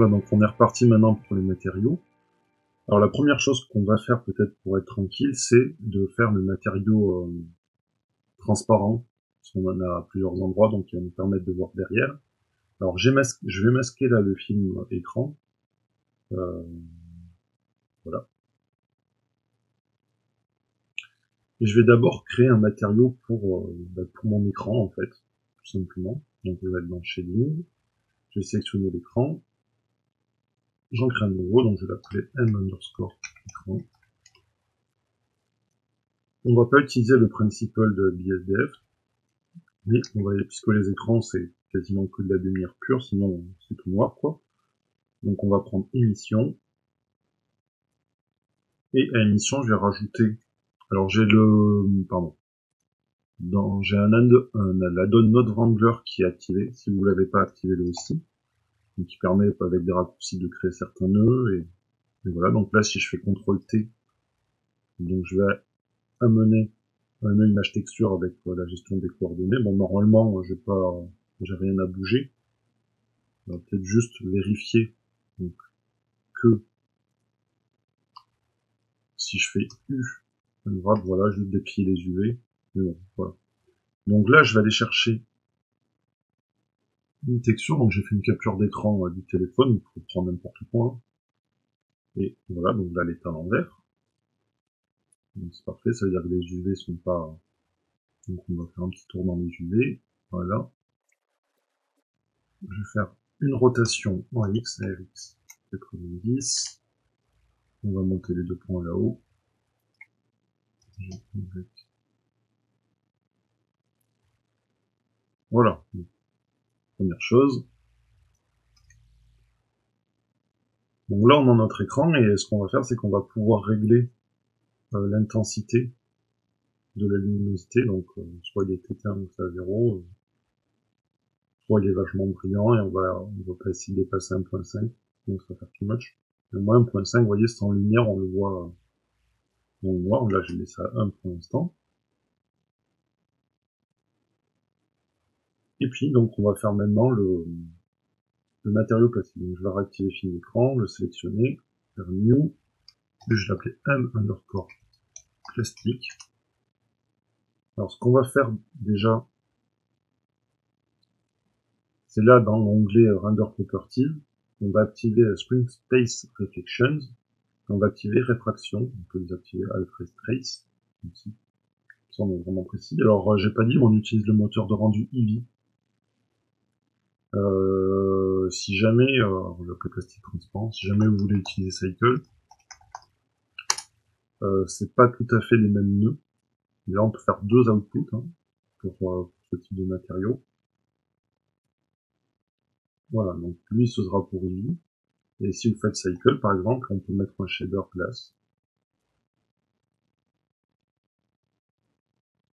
Voilà, donc on est reparti maintenant pour les matériaux. Alors la première chose qu'on va faire peut-être pour être tranquille, c'est de faire le matériau transparent, parce qu'on en a à plusieurs endroits, donc il va nous permettre de voir derrière. Alors je vais masquer là le film écran. Voilà. Et je vais d'abord créer un matériau pour mon écran en fait, tout simplement. Donc je vais aller dans Shading, je vais sélectionner l'écran, j'en crée un nouveau, donc je vais l'appeler m_écran. On va pas utiliser le principal de BSDF, mais puisque les écrans c'est quasiment que de la lumière pure, sinon c'est tout noir quoi. Donc on va prendre émission, et à émission je vais rajouter, alors j'ai j'ai l'addon Node Wrangler qui est activé, si vous l'avez pas activé le aussi, donc qui permet avec des raccourcis de créer certains nœuds, et voilà, donc là si je fais CTRL-T, donc je vais amener un image texture avec la gestion des coordonnées. Bon, normalement, j'ai rien à bouger. On va peut-être juste vérifier donc, que si je fais U, voilà, je vais déplier les UV. Mais bon, voilà. Donc là, je vais aller chercher une texture. Donc j'ai fait une capture d'écran du téléphone, vous pouvez prendre n'importe quoi. Hein. Et voilà, donc là, elle est à l'envers. Donc c'est parfait, ça veut dire que les UV sont pas... Donc on va faire un petit tour dans les UV. Voilà. Je vais faire une rotation en X, RX 90. On va monter les deux points là-haut. Voilà. Première chose. Donc là, on a notre écran et ce qu'on va faire, c'est qu'on va pouvoir régler l'intensité de la luminosité. Donc, soit il est éteint, donc c'est à 0, soit il est vachement brillant et on va pas essayer de dépasser 1.5. Donc ça va faire too much. Mais moi, 1.5, vous voyez, c'est en lumière, on le voit dans le noir. Là, j'ai laissé à 1 pour l'instant. Et puis, donc, on va faire maintenant le matériau plastique. Donc, je vais réactiver film écran, le sélectionner, faire New, et je vais l'appeler m_plastique. Alors, ce qu'on va faire déjà, c'est là dans l'onglet Render Properties, on va activer Screen Space Reflections, on va activer Réfraction, on peut désactiver Alfred Trace, ici. Ça, on est vraiment précis. Alors, j'ai pas dit, on utilise le moteur de rendu Eevee. Si jamais, on l'appelle plastique transparent, si jamais vous voulez utiliser Cycle, c'est pas tout à fait les mêmes nœuds. Là, on peut faire deux outputs hein, pour ce type de matériau. Voilà, donc lui, ce sera pour Eevee. Et si vous faites Cycle, par exemple, on peut mettre un shader glace.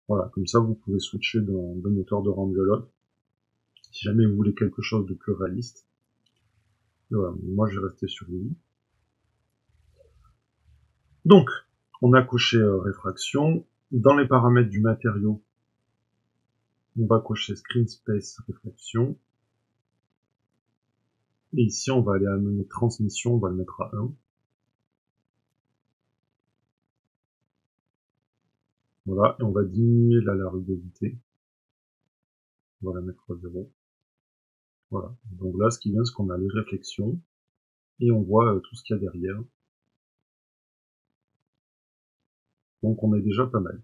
Voilà, comme ça, vous pouvez switcher d'un moteur de rendu à l'autre. Si jamais vous voulez quelque chose de plus réaliste. Et voilà, moi, je vais rester sur Eevee. Donc, on a coché réfraction. Dans les paramètres du matériau, on va cocher Screen Space Reflection. Et ici, on va aller amener transmission, on va le mettre à 1. Voilà, et on va diminuer là la rugosité. On va la mettre à 0. Voilà, donc là, ce qui vient, c'est qu'on a les réflexions, et on voit tout ce qu'il y a derrière. Donc on est déjà pas mal.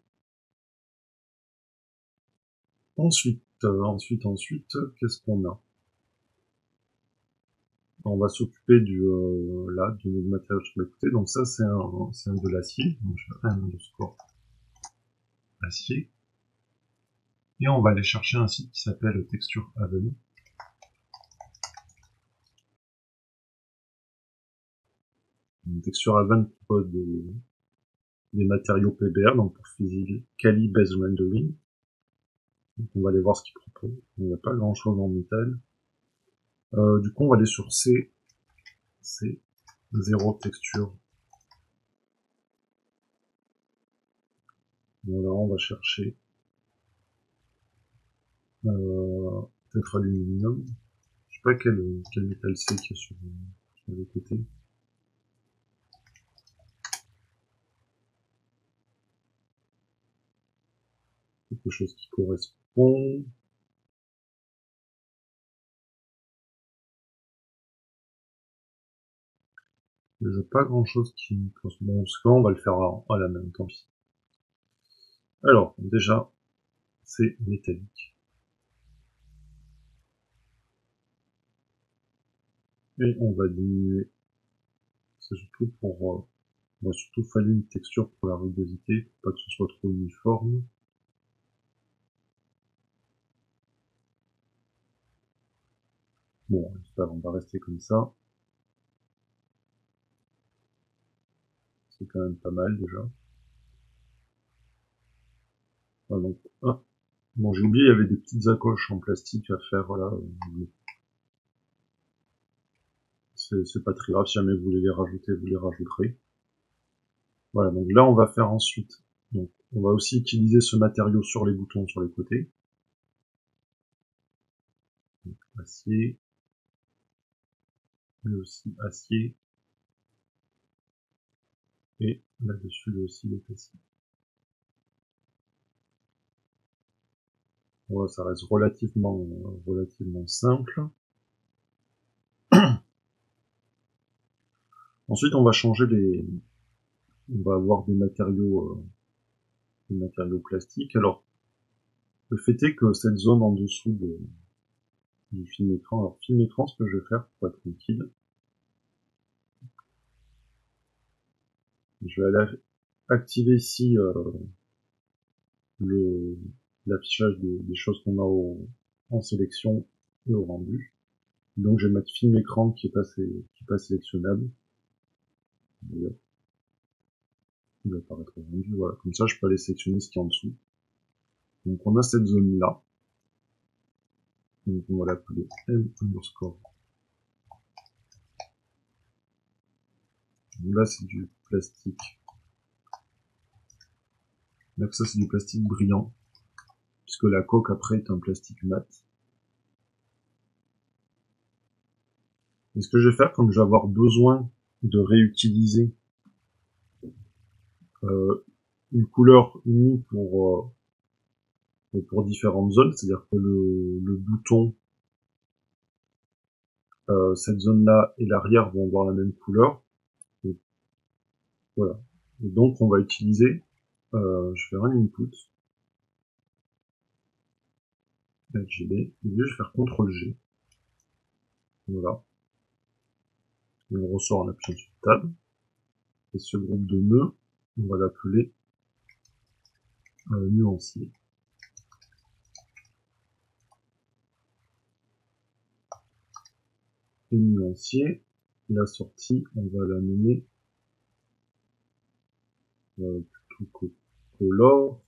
Ensuite, qu'est-ce qu'on a? On va s'occuper du matériau sur le côté. Donc ça, c'est un de l'acier. Donc je fais un underscore acier. Et on va aller chercher un site qui s'appelle Texture Haven. Texture Haven propose des matériaux PBR, donc pour Physically Based Rendering. Donc on va aller voir ce qu'il propose. Il n'y a pas grand chose en métal. Du coup, on va aller sur C, 0 texture. Voilà, on va chercher peut-être aluminium. Je pas quel métal c'est qu'il y a sur le côté. Quelque chose qui correspond. Déjà pas grand chose qui correspond. Bon, ce qu'on va le faire à la main, tant pis. Alors, déjà, c'est métallique. Et on va diminuer. C'est surtout pour... on va surtout fallu une texture pour la rugosité, pour pas que ce soit trop uniforme. Bon, ça, on va rester comme ça. C'est quand même pas mal déjà. Voilà, donc, ah, bon, j'ai oublié, il y avait des petites accroches en plastique à faire, voilà. C'est pas très grave, si jamais vous voulez les rajouter, vous les rajouterez. Voilà, donc là, on va faire ensuite. Donc, on va aussi utiliser ce matériau sur les boutons sur les côtés. Donc, acier. Lui aussi acier. Et là-dessus, lui aussi, il est acier. Voilà, ça reste relativement simple. Ensuite, on va changer on va avoir des matériaux plastiques. Alors, le fait est que cette zone en dessous du film écran, alors film écran, ce que je vais faire pour être tranquille, je vais aller activer ici l'affichage des choses qu'on a en sélection et au rendu. Donc je vais mettre film écran qui est pas sélectionnable. Il va apparaître au rendu, voilà. Comme ça, je peux aller sélectionner ce qui est en dessous. Donc on a cette zone là. Donc on va l'appeler M underscore. Donc là c'est du plastique. Là ça c'est du plastique brillant. Puisque la coque après est un plastique mat. Et ce que je vais faire, comme je vais avoir besoin de réutiliser une couleur unie pour différentes zones, c'est-à-dire que le bouton, cette zone-là et l'arrière vont avoir la même couleur. Et voilà. Et donc on va utiliser, je vais faire un input, RGB, et je vais faire CTRL-G. Voilà. Et on ressort en appuyant sur Tab. Et ce groupe de nœuds, on va l'appeler nuancier. Et nuancier, la sortie, on va la nommer plutôt color.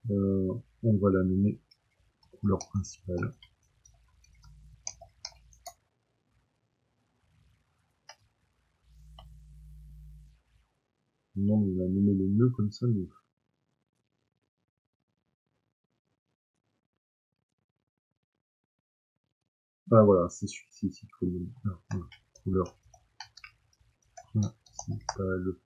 On va la nommer couleur principale. Non, on a nommé les nœuds comme ça, mais... Ah voilà, c'est celui-ci, il faut le nommer. Voilà. Couleur principale.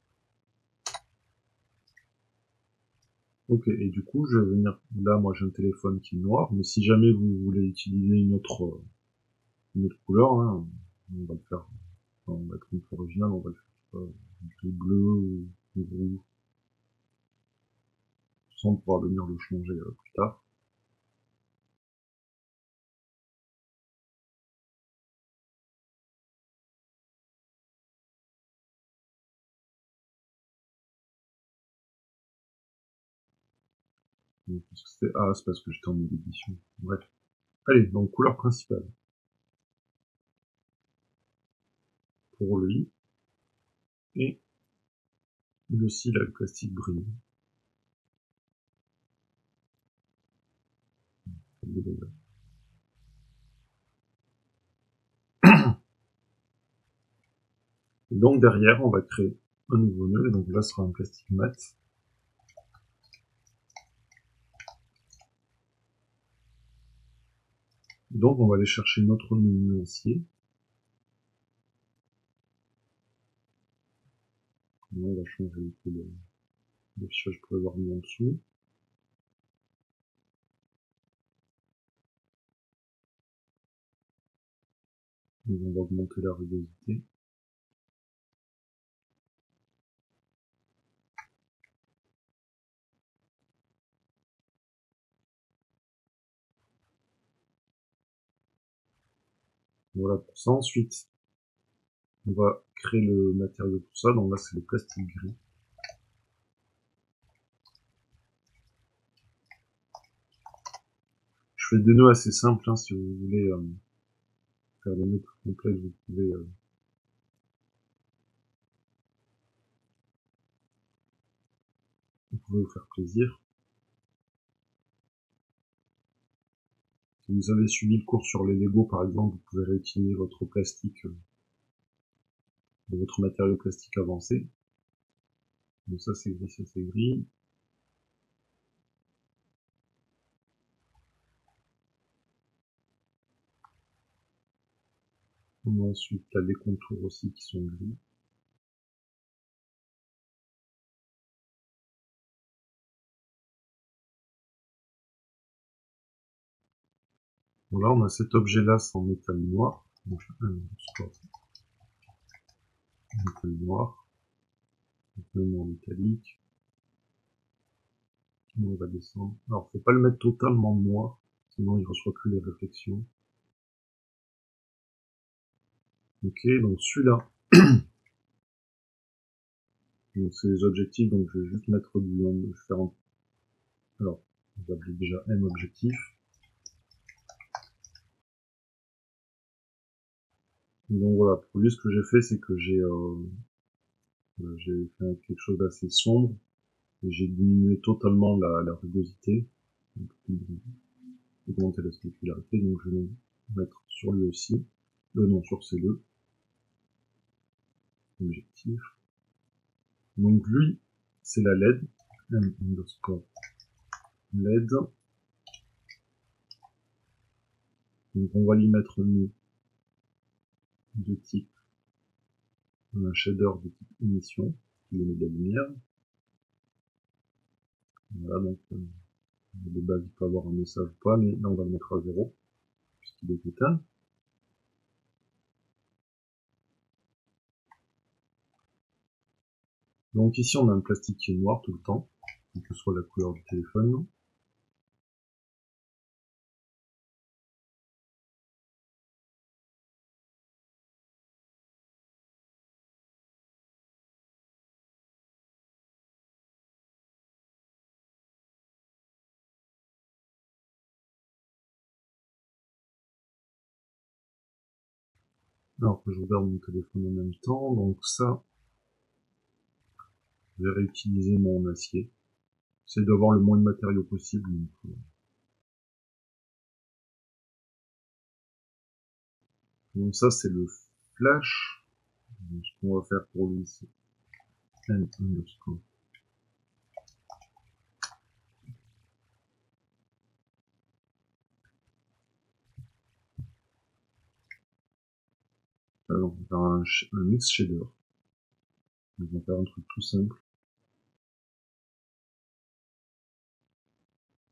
Ok, et du coup, je vais venir... Là, moi, j'ai un téléphone qui est noir, mais si jamais vous voulez utiliser une autre couleur, hein, on va le faire... Enfin, on va être une couleur originale, on va le faire gris bleu ou rouge. On pourra venir le changer plus tard. Donc, c'est parce que j'étais en mode édition. Bref. Allez, donc couleur principale. Pour lui. Et le cil avec plastique brillant. Et donc derrière, on va créer un nouveau nœud, et donc là, ce sera un plastique mat. Donc on va aller chercher notre nuancier. On va changer l'affichage pour avoir mis en dessous. Donc on va augmenter la rugosité. Voilà pour ça. Ensuite, on va créer le matériau pour ça. Donc là, c'est le plastique gris. Je fais des nœuds assez simples, hein, si vous voulez faire des nœuds plus complets, vous pouvez vous faire plaisir. Si vous avez suivi le cours sur les Lego, par exemple, vous pouvez réutiliser votre plastique, votre matériau plastique avancé. Donc ça c'est gris, ça c'est gris. On a ensuite là des contours aussi qui sont gris. Bon, là on a cet objet là en métal noir. Donc métal noir. Même en métallique. On va descendre. Alors faut pas le mettre totalement noir, sinon il reçoit plus les réflexions. Ok, donc celui-là. Donc c'est les objectifs, donc je vais juste mettre du faire un... Alors, on va appeler déjà M objectif. Donc voilà, pour lui ce que j'ai fait, c'est que j'ai fait quelque chose d'assez sombre, et j'ai diminué totalement la rugosité, augmenter la spécularité, donc je vais mettre sur lui aussi, non, sur ces deux, objectif. Donc lui, c'est la LED, M underscore LED. Donc on va lui mettre nous de type un shader de type émission, qui lui met de la lumière. Voilà, donc de base il peut avoir un message ou pas, mais là on va le mettre à 0, puisqu'il est éteint. Donc ici on a un plastique qui est noir tout le temps, quelle que soit la couleur du téléphone. Alors que je regarde mon téléphone en même temps, donc ça, je vais réutiliser mon acier. J'essaie d'avoir le moins de matériaux possible. Donc ça c'est le flash. Donc, ce qu'on va faire pour lui c'est n underscore. Alors on va faire un mix shader. Donc, on va faire un truc tout simple.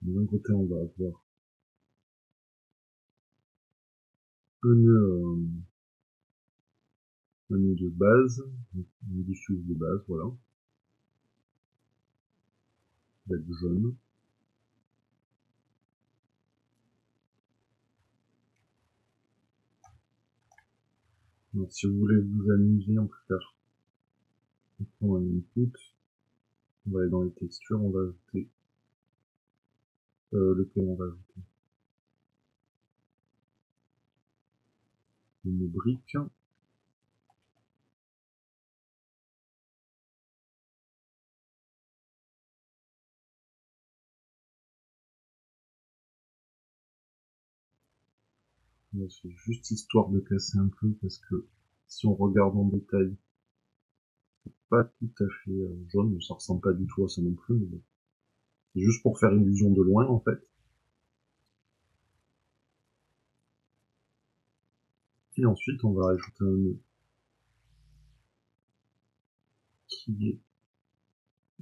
D'un côté on va avoir un nœud de base, un nœud de base, voilà. LED jaune. Donc, si vous voulez vous amuser, on peut faire on prend un input, on va aller dans les textures, on va ajouter lequel on va ajouter une brique. C'est juste histoire de casser un peu parce que si on regarde en détail, c'est pas tout à fait jaune, mais ça ressemble pas du tout à ça non plus. Mais c'est juste pour faire illusion de loin en fait. Et ensuite, on va rajouter un nœud qui est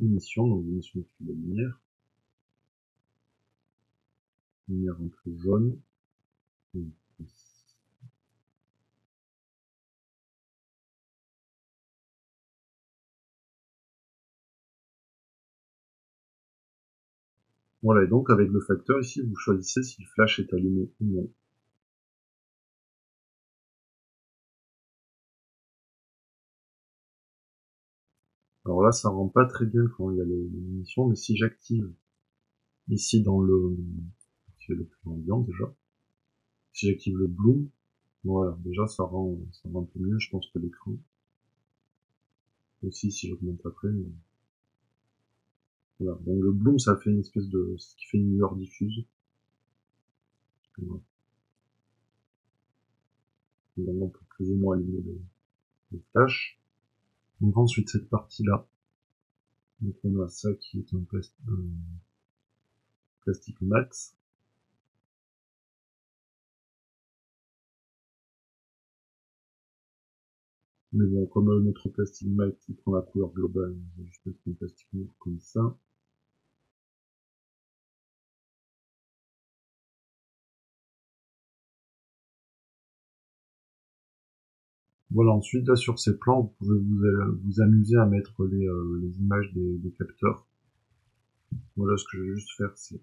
émission, donc émission de la lumière un peu jaune. Voilà, et donc avec le facteur ici, vous choisissez si le flash est allumé ou non. Alors là, ça rend pas très bien quand il y a les émissions, mais si j'active ici dans le plan ambiant déjà, si j'active le bloom, voilà, déjà ça rend un peu mieux, je pense, que l'écran. Aussi, si j'augmente après, mais... Voilà, donc le bloom, ça fait une espèce de... ce qui fait une lueur diffuse. Voilà. Donc on peut plus ou moins allumer le flash. Donc ensuite, cette partie-là, donc on a ça qui est un plastique mat. Mais bon, comme notre plastique mat, il prend la couleur globale, on va juste mettre un plastique noir comme ça. Voilà, ensuite, là, sur ces plans, vous pouvez vous amuser à mettre les images des capteurs. Voilà, ce que je vais juste faire, c'est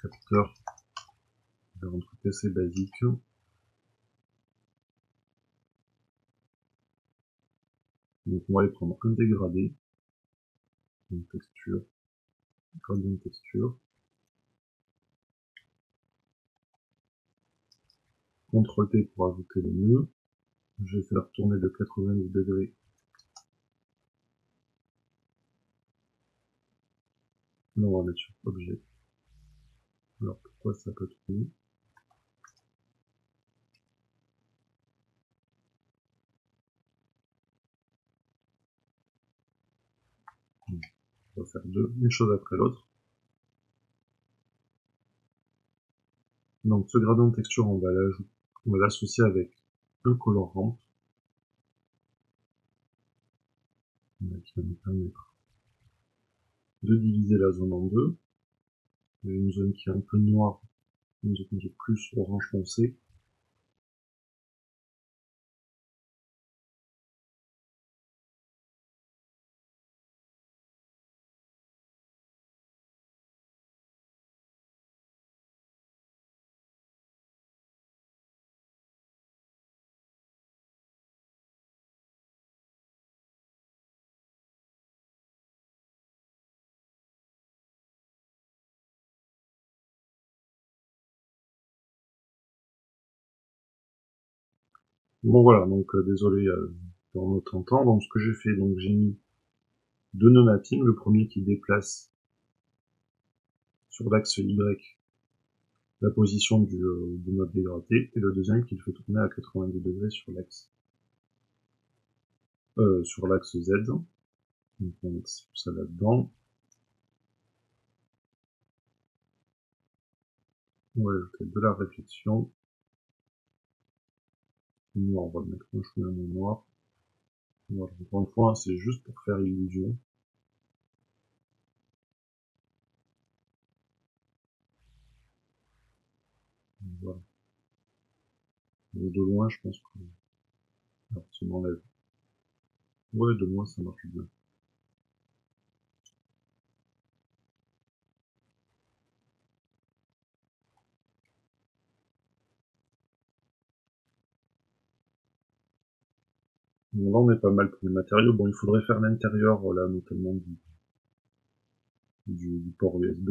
capteur vers un truc assez basique. Donc, on va aller prendre un dégradé, une texture, gradient de texture, CTRL-T pour ajouter les nœuds. Je vais faire tourner de 90 degrés. Là, on va mettre sur objet. Alors, pourquoi ça peut tourner? On va faire une chose après l'autre. Donc, ce gradient de texture, on va l'associer avec un color ramp, qui va nous permettre de diviser la zone en deux. Il y a une zone qui est un peu noire, une zone qui est plus orange foncé. Bon voilà, donc désolé pour notre temps. Donc ce que j'ai fait, donc j'ai mis deux nœuds mapping, le premier qui déplace sur l'axe Y la position du node dégradé, et le deuxième qui le fait tourner à 90 degrés sur l'axe Z. Donc on met ça là-dedans. On va ajouter de la réflexion. Noir, on va le mettre un chouïa noir. Voilà, encore une fois, c'est juste pour faire illusion. Voilà. Et de loin, je pense que... Alors, ça m'enlève. Ouais, de loin, ça marche bien. Bon, là, on est pas mal pour les matériaux. Bon, il faudrait faire l'intérieur, là, notamment du port USB.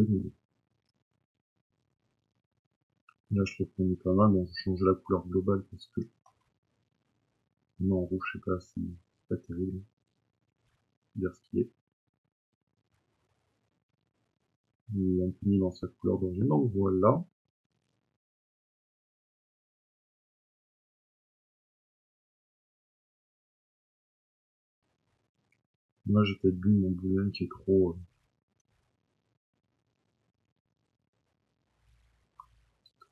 Mais là, je trouve qu'on est pas mal. Bon, je change la couleur globale parce que... Non, en rouge, je sais pas si c'est pas terrible. Dire ce qui est. Il est un peu mis dans sa couleur d'origine. Donc, voilà. Moi, j'ai peut-être bu mon bouillon qui est trop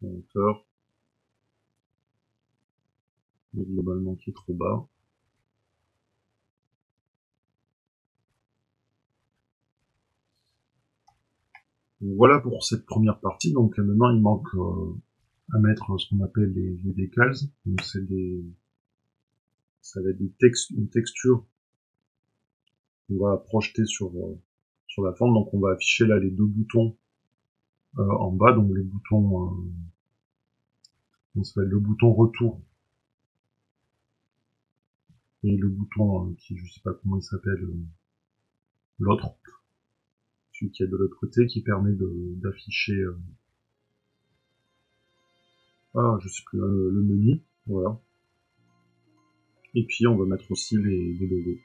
en hauteur. mais globalement qui est trop bas. Donc voilà pour cette première partie. Donc maintenant il manque à mettre ce qu'on appelle les decals. Donc ça va être une texture qu'on va projeter sur la forme. Donc on va afficher là les deux boutons en bas, donc le bouton on s'appelle le bouton retour et le bouton qui je sais pas comment il s'appelle l'autre, celui qui est de l'autre côté, qui permet d'afficher je sais plus le menu, voilà. Et puis on va mettre aussi les logos.